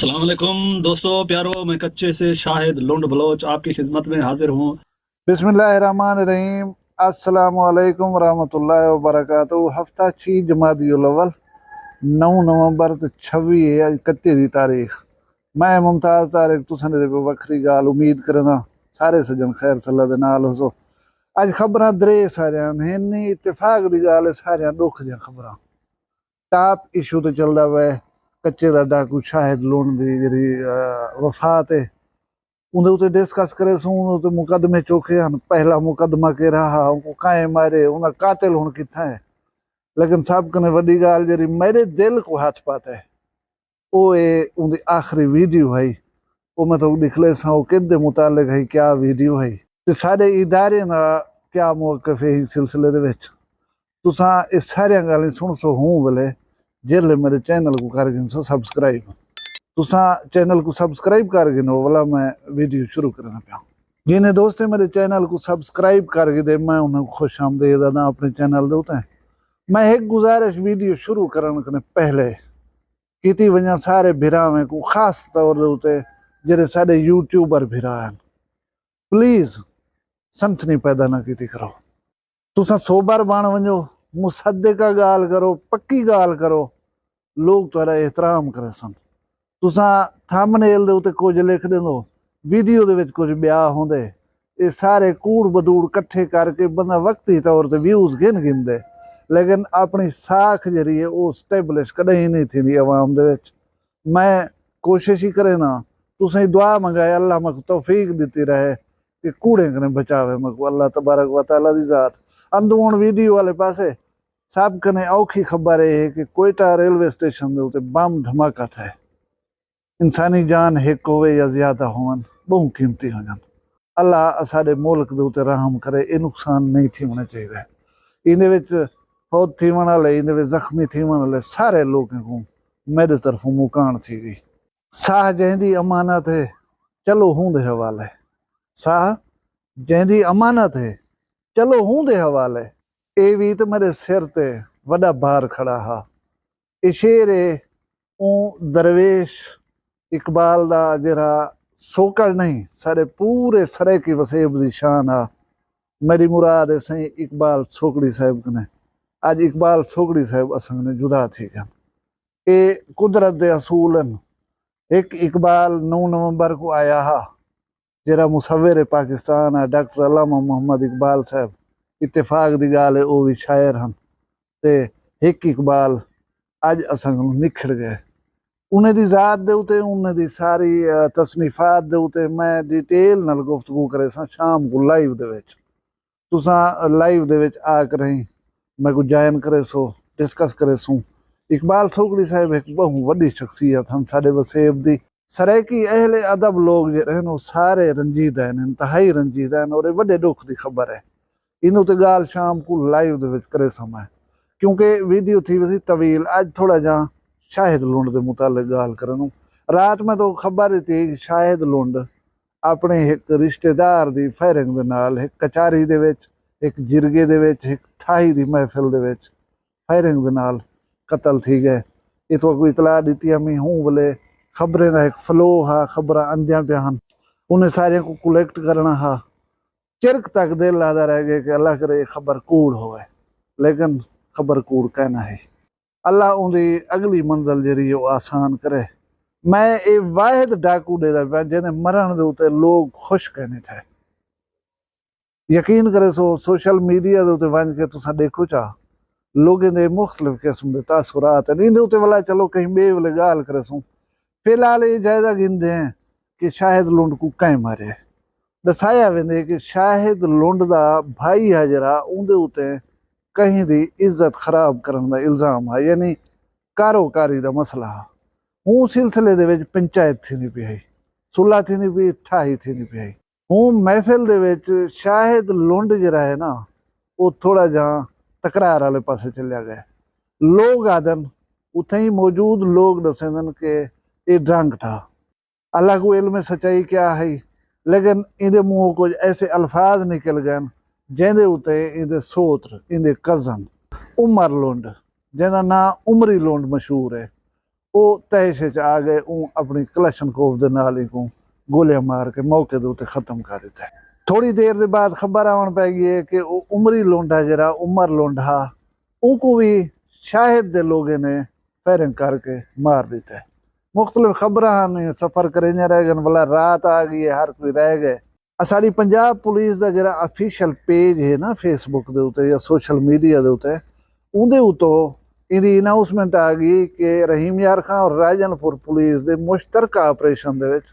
अस्सलाम वालेकुम दोस्तों प्यारो, मैं कच्चे से शाहिद लुंड बलोच आपकी खिदमत में हाजिर हूँ। बिस्मिल्लाहिर्रहमानिर्रहीम। अस्सलामु अलैकुम वरहमतुल्लाहि वबरकातुहू। हफ्ता 6 जमादियुल अव्वल 9 नवंबर ते 26 है अज 31 दी तारीख। मैं मुमताज तारिक तुसन दे वखरी गाल उम्मीद करना सारे सजन खैर सल्ला दे नाल हो। अज खबरां दरे सारियां हैं इत्तेफाक दी गाल है, सारियां दुख दी खबरां। टॉप इशू तो चलदा वे कच्चे दा डाकू शाहिद लुंड दी जेहड़ी वफात है उनके उत्ते डिस्कस करे सूं। उनके मुकदमे चौखे हैं। पहला मुकदमा के रहा उनको काए मारे उनका कातिल हुण किथा है। लेकिन सब कने वड्डी गाल जेहड़ी मेरे दिल को हाथ पाता है वो उनकी आखिरी वीडियो है। वो मैं तो दिखले सा वो किदे मुतालिक है, क्या वीडियो है ते सारे इदारे दा क्या मौकफ है इस सिलसिले दे विच। तुसां इस सारियां गालां सुन सो हूं वेले जेले मेरे चैनल को कर गिन सो सब्सक्राइब। तुसां चैनल को सब्सक्राइब कर गिनो वाला मैं वीडियो शुरू करना पाया। जिन्हें दोस्तें मेरे चैनल को सब्सक्राइब कर दे मैं उन्हें खुश आमदेद आदा अपने चैनल दे उते। मैं एक गुजारिश वीडियो शुरू करने के पहले की वजह सारे भिरावें को खास तौर दे उते जेरे सारे यूट्यूबर भिरा हैं, प्लीज सनसनी पैदा ना की करो। तुसा सोबर बन वजो, मुसद्दिका गाल करो, पक्की गाल करो, लोग तुहारा एहतराम करे सन। तुसा थंबनेल दे उते कुछ लिख देंदो, वीडियो दे विच कुछ ब्याह होंदे, ये सारे कूड़ बदूड़ कट्ठे करके बंदा वक्ती तौर ते व्यूज गिन दे, लेकिन अपनी साख जरी है वो स्टैबलिश कदे ही नहीं थी अवाम दे विच। मैं कोशिश ही करे ना, तुसें दुआ मंगाए अल्लाह मक तौफीक दिती रहे कि कूड़े कने बचावे मको अल्लाह तबारक व तआला दी जात। अंदूण वीडियो वाले पासे सब कने औखी खबर है कि कोयटा रेलवे स्टेशन दे उते बम धमाका था। इंसानी जान एक होवे या ज्यादा होवन बहु कीमती हो जान। अल्लाह साडे मुल्क दे उते रहम करे। ये नुकसान नहीं थी होना चाहिए। इहदे विच फौत थी वाले, इहदे विच जख्मी थी वाले सारे लोगों को मेरे तरफों मुकान थी गई। साह जैंदी अमानत है चलो हूं दे हवाले। साह जैंदी अमानत है चलो हूं दे हवाले। ये भी तो मेरे सिर ते वड़ा भार खड़ा हा। ये शेर है दरवेश इकबाल दा जरा सोकड़ नहीं सारे पूरे सरे की वसेब दी शान आ। मेरी मुराद है सही इकबाल सोकड़ी साहब कने। आज इकबाल सोकड़ी साहब असंग ने जुदा थी गन। ये कुदरत दे असूलन। एक इकबाल 9 नवंबर को आया हा जरा मुसव्विर पाकिस्तान है डॉक्टर अल्लामा मोहम्मद इकबाल साहब। इत्तेफाक दी गाल है वो भी शायर हैं ते एक इकबाल अज असंग निखड़ गए। उन्हें दी जात दे उते उन्हें दी सारी तसनीफात दे उते मैं डिटेल नाल गुफ्तगू करे सा शाम को लाइव दे विच। तुसा लाइव दे विच आकर ही मैं को ज्वाइन करे सो डिस्कस करे सू। इकबाल सोकड़ी साहब एक बहु वड्डी शख्सियत हैं साडे वसेब दी। सरायकी अहले अदब लोग जेहड़े हैं सारे रंजीदा हैं, इंतहाई रंजीदा हैं और वड्डे दुख दी खबर है। इन उते गाल शाम को लाइव दे विच करे समय क्योंकि वीडियो थी वसी तवील। आज थोड़ा जा शाहिद लुंड दे मुतालिक गाल करनू। रात में तो खबर थी कि शाहिद लुंड अपने एक रिश्तेदार दी फायरिंग दे नाल एक कचारी दे विच, एक जिरगे दे विच, एक ठाई दी महफिल दे विच फायरिंग दे नाल कतल थी गए। इतो कोई इतला दी हमें हूं बोले खबरें दा एक फ्लो हा, खबर आंदियां पिया हन, उन्हें सारे को कलेक्ट करना हा। चिरक तक दिल लादा रह गए कि अल्लाह करे खबर कूड़ होवे, लेकिन खबर कूड़ कहना है। अल्लाह उनकी अगली मंजिल जरी वो आसान करे। मैं ये वाहिद डाकू देदा पिया जिन्हें मरण दे उते लोग खुश कहने थे। यकीन करे सो सोशल मीडिया दे उते वन के तुसा देखो चा लोगों दे मुख्तलिफ किस्म दे तासुरात हैं। इहदे उते वाला चलो कहीं बे वाले गाल करे सो। फिलहाल ये जायजा गिनदे हैं कि शाहिद लुंड को कहीं मारे। दसाया वेंदे कि शाहिद लुंड दा भाई है जरा उनदे उते कहीं दी इज्जत खराब करने का इल्जाम है, यानी कारोकारी का मसला है। हूँ सिलसिले दे विच पंचायत थी नहीं पई, सुलह थी नहीं पई, ठाई थी नहीं पई। हूँ महफिल दे विच शाहिद लुंड जरा है ना वो थोड़ा जा तकरार वाले पासे चलिया गया। लोग आदन उथे ही मौजूद लोग दसेंदन के ये ड्रंक था। अल्लाह को इल्म सच्चाई क्या है, लेकिन इहदे मुंह कुछ ऐसे अल्फाज निकल गए जेंदे उते इहदे सोत्र इहदे कजन उमर लुंड जिहदा ना उमरी लुंड मशहूर है वो तैश च आ गए, अपनी कलशनकोव दे नाल ही को गोलियां मार के मौके दे उत्ते खत्म कर दिता है। थोड़ी देर के बाद खबर आवन पै गई है कि उमरी लोंडा जरा उमर लोंडा उनको भी शाहिद दे लोगों ने फायरिंग करके मार दिता है। मुख्तलिफ खबर ने सफर करें रह गए, भला रात आ गई है, हर कोई रह गए। साड़ी पंजाब पुलिस का जरा ऑफिशियल पेज है ना फेसबुक के उत्ते या सोशल मीडिया के उत्ते, उहदे उत्तों इहदी अनाउंसमेंट आ गई कि रहीम यार खां और राजनपुर पुलिस के मुश्तरका ऑपरेशन दे विच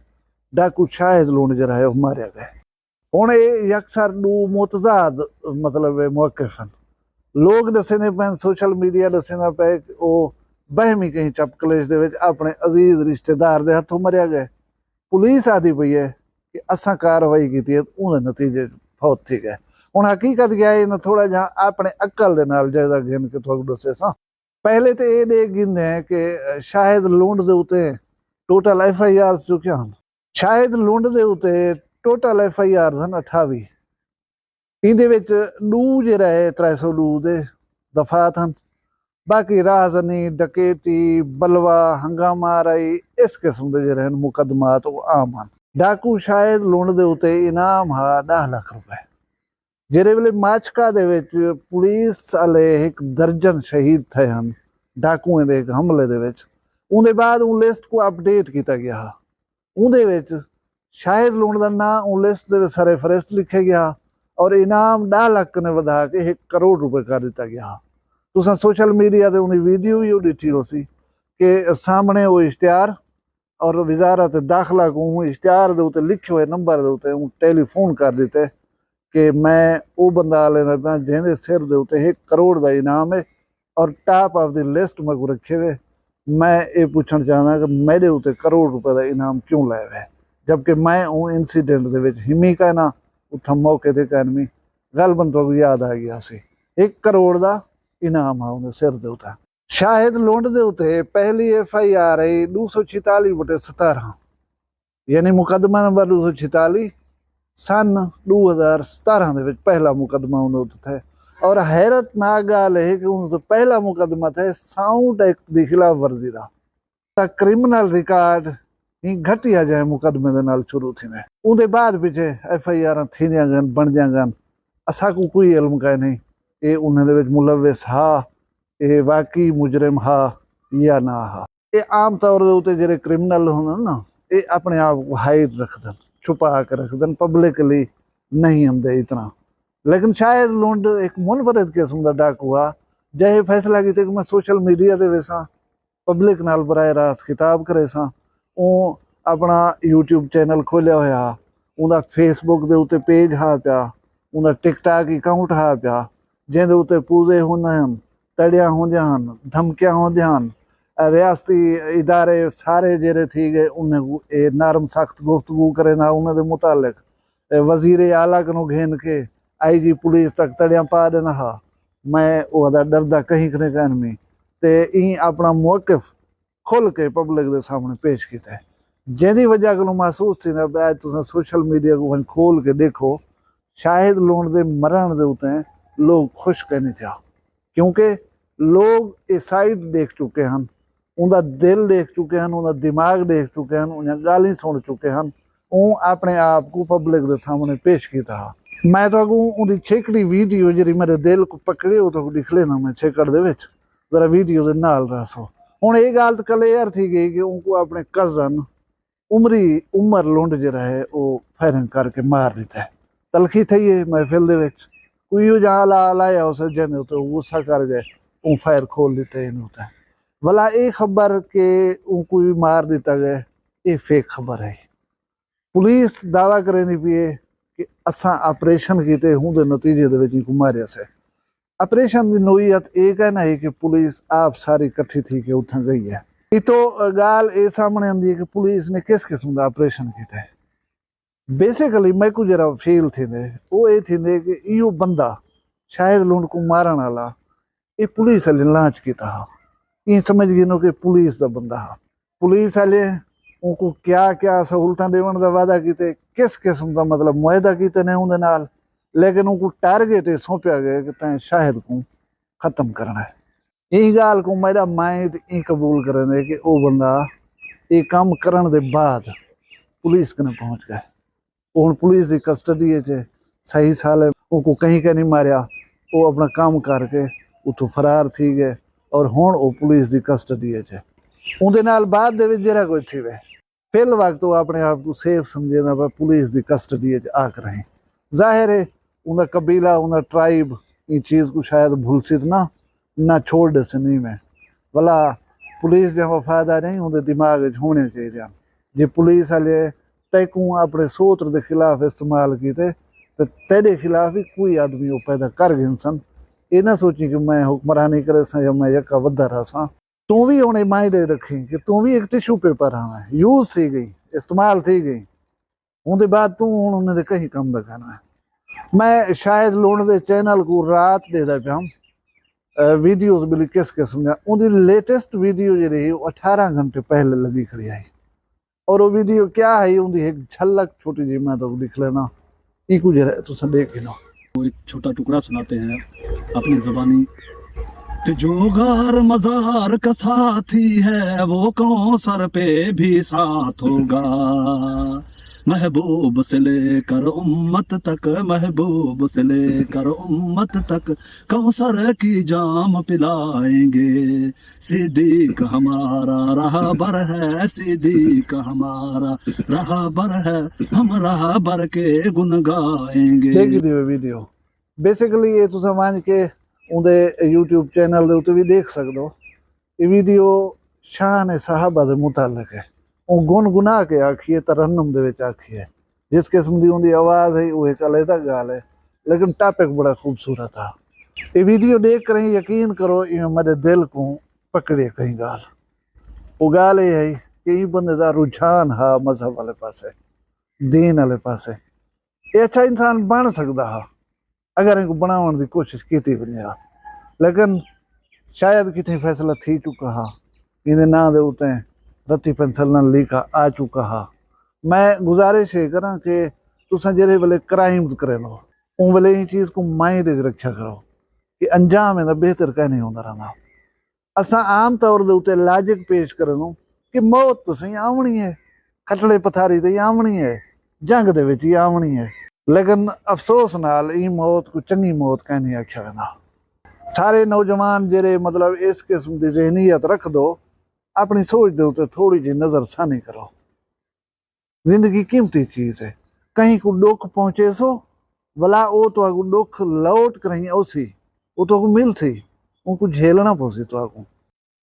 डाकू शाहिद लुंड जरा है मारिया गया। हुण ये अक्सर दू मुतजाद मतलब मौकिफ हैं। लोग दसने पे, सोशल मीडिया दसना पे वो बहमी कहीं चपकलेश दे विच अपने अजीज रिश्तेदार दे हथों मरिया गए। पुलिस आदि पई है कि असां कार्रवाई की उहदे नतीजे फौत थी गए। हुण हकीकत क्या है, थोड़ा जहा अपने अकल दे नाल जायजा गिन के तुहानू दसे सां। पहले तो ये देख गिनदे हैं कि शाहिद लुंड दे उत्ते टोटल FIR चुके हैं। शाहिद लुंड दे उत्ते टोटल FIR सन 28। इहदे विच डू जिहड़ा है 302 दे दफात हैं। बाकी राहजनी, डकैती, बलवा, हंगामा राई इस किस्म के जिहड़े मुकदमात वो आम हैं। डाकू शाहिद लुंड दे उत्ते इनाम हा 10 लाख रुपए। जिहड़े वेले माचका दे विच पुलिस वाले 1 दर्जन शहीद थे हैं डाकुएं दे एक हमले दे विच, उहदे बाद उन लिस्ट को अपडेट किया गया। उहदे विच शाहिद लुंड दा नाम उन लिस्ट दे सरे फहरिस्त लिखे गया और इनाम 10 लाख ने वधा के 1 करोड़ रुपए कर दिता गया। तुसां सोशल मीडिया ते उन्हें वीडियो भी डिठी हो सी कि सामने वो इश्तिहार और वजारत दाखिला को इश्तिहार दे उत्ते लिखे हुए नंबर दे उत्ते टेलीफोन कर दिते कि मैं वो बंदा लेना पाया जिहदे सिर दे उत्ते 1 करोड़ का इनाम है और टॉप ऑफ द लिस्ट में को रखे हुए। मैं ये पूछना चाहना कि मेरे उत्ते करोड़ रुपए का इनाम क्यों लाया हुआ है, जबकि मैं वो इंसीडेंट दे विच हिमी कहना उत्थे मौके ते कहनी गलबन तो याद आ गया सी 1 करोड़ का इनाम है उन्हें सिर दे उत्ते। शाहिद लुंड दे उत्ते पहली FIR आई 246/17 यानी मुकदमा नंबर 246 सन 2017 दे विच पहला मुकदमा उन्हें उत्ते थे। और हैरत नाक गल है कि उन पहला मुकदमा थे साउंड एक्ट की खिलाफ वर्जी का क्रिमिनल रिकॉर्ड ही घटिया जाए मुकदमे दे नाल शुरू थी ने। उहदे बाद पिछे FIR थींदियां गन बनदियां गन, असा को कोई इल्म का नहीं ये उन्हें दे विच मुलविस हा, ये वाकई मुजरिम हा या ना हा। ये आम तौर दे उत्ते जिहड़े क्रिमिनल होंदे ना ये अपने आप को हाइड रखदन, छुपा के रखदन, पब्लिकली नहीं आंदे इतना। लेकिन शायद लुंड एक मुनफरद किस्म का डाकू आ जै फैसला किया कि मैं सोशल मीडिया दे वेसा पब्लिक नाल बराह रास्त खिताब करे सा। अपना YouTube चैनल खोलिया होया, उनका फेसबुक दे उत्ते पेज हा पिया, उनका टिकटॉक अकाउंट हा पिया जिहदे उत्ते पूजे होंदे हन, तड़ियां होंदियां हन, धमकियां होंदियां हन। रियासती इदारे सारे जेरे थी गए उन्हें नरम सख्त गुफ्तगू करे ना उन्हें दे मुतालिक वजीर आला को घेन के IG पुलिस तक तड़ियां पा देना हा। मैं वह डरदा कहीं कने कहन में ते ई अपना मौकिफ खुल के पब्लिक के सामने पेश किया है, जिहदी वजह को महसूस थी ना तुम सोशल मीडिया को खोल के देखो शाहिद लुंड दे मरण दे उत्ते लोग खुश कहने थे क्योंकि लोग ये साइड देख चुके हैं, उनका दिल देख चुके हैं, उनका दिमाग देख चुके हैं, उन्हें गाली सुन चुके हैं, वो अपने आप को पब्लिक के सामने पेश किया। मैं तो उनकी छेकड़ी वीडियो जी मेरे दिल को पकड़े वो तो लिख लेना मैं छेकड़ दे विच जरा वीडियो के नाल रसो। हुण ये गल तो क्लियर थी गई कि उनको अपने कजन उमर लुंड जरा है वो फायरिंग करके मार दिता है। तलखी थी है महफिल दे विच कोई जहाँ लाया उस जने तो गुस्सा कर गए वो फायर खोल दिते इन होता है। भला ये खबर के उनको भी मार दिता गया ये फेक खबर है। पुलिस दावा करें पी है कि असा ऑपरेशन किए हूँ नतीजे को मारिया से। ऑपरेशन की नोयत ये कहना है कि पुलिस आप सारी इकट्ठी थी कि उतना गई है। ये तो गाल ये सामने आती है कि पुलिस ने किस किस्म का ऑपरेशन किया है। बेसिकली मैं को जरा फील थे वो ये थे कि यो बंदा शायद लुंड को मारन वाला ये पुलिस वाले लांच किया हा। ये समझ गिनो कि पुलिस का बंदा हा। पुलिस वाले उनको क्या क्या सहूलत देवन का वादा किते किस किस्म का मतलब मुआहदा किते ने उनके नाल, लेकिन उनको टारगेट सौंपया गया कि तैं शाहिद को खत्म करना है। यही गाल को मेरा माइंड ई कबूल करेंगे कि वो बंदा ये काम करने के बाद पुलिस कने पहुंच गए, हुण पुलिस की कस्टडी च सही साल है, उनको कहीं का नहीं मारिया, वो अपना काम करके उतो फरार थी गए और हुण वो पुलिस की कस्टडी च। उनके नाल बाद दे विच जेरा कोई थी वे फिल वक्त वो अपने आप को सेफ समझेंदा पर पुलिस की कस्टडी च आकर रहे। जाहिर है उनका कबीला उनका ट्राइब ये चीज़ को शायद भूल सित ना छोड़ दे से नहीं मैं भला पुलिस जो वफादार नहीं उनके दिमाग होने चाहिए। जे पुलिस वाले तैकू अपने सोत्र के खिलाफ इस्तेमाल किए तो तेरे खिलाफ ही कोई आदमी वो पैदा कर गए सन। ये ना सोची कि मैं हुक्मरानी करे सा या मैं यका वधा रहा सा। तू भी उन्हें माइंड रखी कि तू भी एक टिश्यू पेपर हाँ यूज थी गई इस्तेमाल थी गई उनके बाद तू हूँ उन्हें कहीं कम दिखाना है। मैं शायद लुण के चैनल को रात देता पाया वीडियोस बिल्कुल किस किस्म का उनकी लेटेस्ट वीडियो जी रही 18 घंटे पहले लगी खड़ी आई और वो वीडियो क्या है उनकी एक झलक छोटी जी मैं तो लिख लेना इको जरा तुम देख गिनो। वो एक छोटा टुकड़ा सुनाते हैं अपनी ज़बानी कि जो गार मजार का साथी है वो कौन सर पे भी साथ होगा, महबूब से लेकर उम्मत तक, महबूब से लेकर उम्मत तक कौसर की जाम पिलाएंगे, सिद्दीक हमारा राहबर है, सिद्दीक हमारा राहबर है, हम राहबर के गुन गाएंगे। देखी थी वीडियो बेसिकली ये तुम मान के उनके यूट्यूब चैनल के उत्ते भी देख सकते हो। ये वीडियो शान साहबा के मुतालिक है, वो गुनगुना के आखी है तरन्नुम दे विच आखी है। जिस किस्म की उनकी आवाज़ है वो एक अलग गाल है लेकिन टॉपिक बड़ा खूबसूरत था। ये वीडियो देख कर ही यकीन करो ये मेरे दिल को पकड़े कहीं गाल। वो गाल ये है कि ये बंदे का रुझान हा मजहब वाले पासे दीन वाले पासे ये अच्छा इंसान बन सकता है अगर इनको बनाने की कोशिश की वने, लेकिन शायद कितनी फैसला थी चुका हा इन्हें ना दे उते रत्ती पेंसिल ना लिखा आ चुका हा। मैं गुजारिश ये करा कि तुसा जेरे वेले क्राइम करे लो उन वेले ये चीज़ को माइंड रखा करो कि अंजाम इहदा बेहतर कह नहीं होंदा रहा। असा आम तौर के उत्ते लॉजिक पेश करो कि मौत तो सही आवनी है, खटड़े पथारी तो आवनी है, जंग दे विच ही आवनी है, लेकिन अफसोस नाल ई मौत को चंगी मौत कह नहीं आख्या वेंदा। सारे नौजवान जेरे मतलब इस किस्म की जहनीयत रख दो, अपनी सोच दे उत्ते थोड़ी जी नजर सानी करो। जिंदगी कीमती चीज है, कहीं को दुख पहुंचे सो भला वो तो दुख लौट कर ही ओसी वो तो मिल थी उनको झेलना पोसी तो आगू।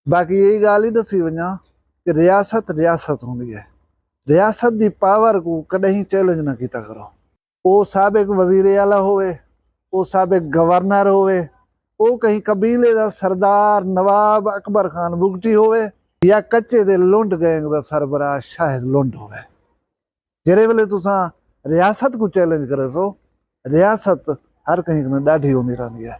बाकी यही गाल ही दसी वना कि रियासत रियासत होंगी है, रियासत की पावर को कहीं चैलेंज ना किया करो। वो साबिक वजीर आला होवे, वो साबिक गवर्नर होवे, वो कहीं कबीले का सरदार नवाब अकबर खान बुगटी होवे या कच्चे दे लुंड गैंग का सरबराह शाहिद लुंड होवे। जेरे वेले तुसा रियासत को चैलेंज करे सो रियासत हर कहीं में डाढ़ी होनी रहती है।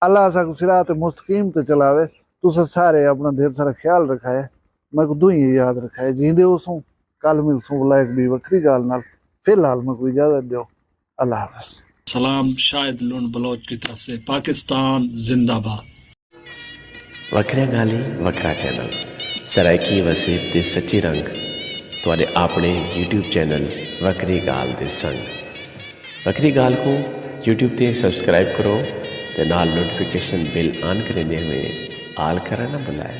अल्लाह असा को सिरात मुस्तकीम ते चलावे। तुसा सारे अपना ढेर सारा ख्याल रखाए, मैं को दुई याद रखाए, जींदे उसू कल मिलसूं लायक भी वखरी गाल नाल। फिलहाल मैं कोई इजाजत दो, अल्लाह हाफ़िज़। सलाम शाहिद लुंड बलोच की तरफ से, पाकिस्तान जिंदाबाद। वखरिया गाली वखरा चैनल सराइकी वसीब दे सच्ची रंग तुहाडे अपने यूट्यूब चैनल वखरी गाल दे संग। वखरी गाल को यूट्यूब ते सब्सक्राइब करो ते नाल नोटिफिकेशन बिल ऑन करेंदे हुए आल करना ना भुलाए।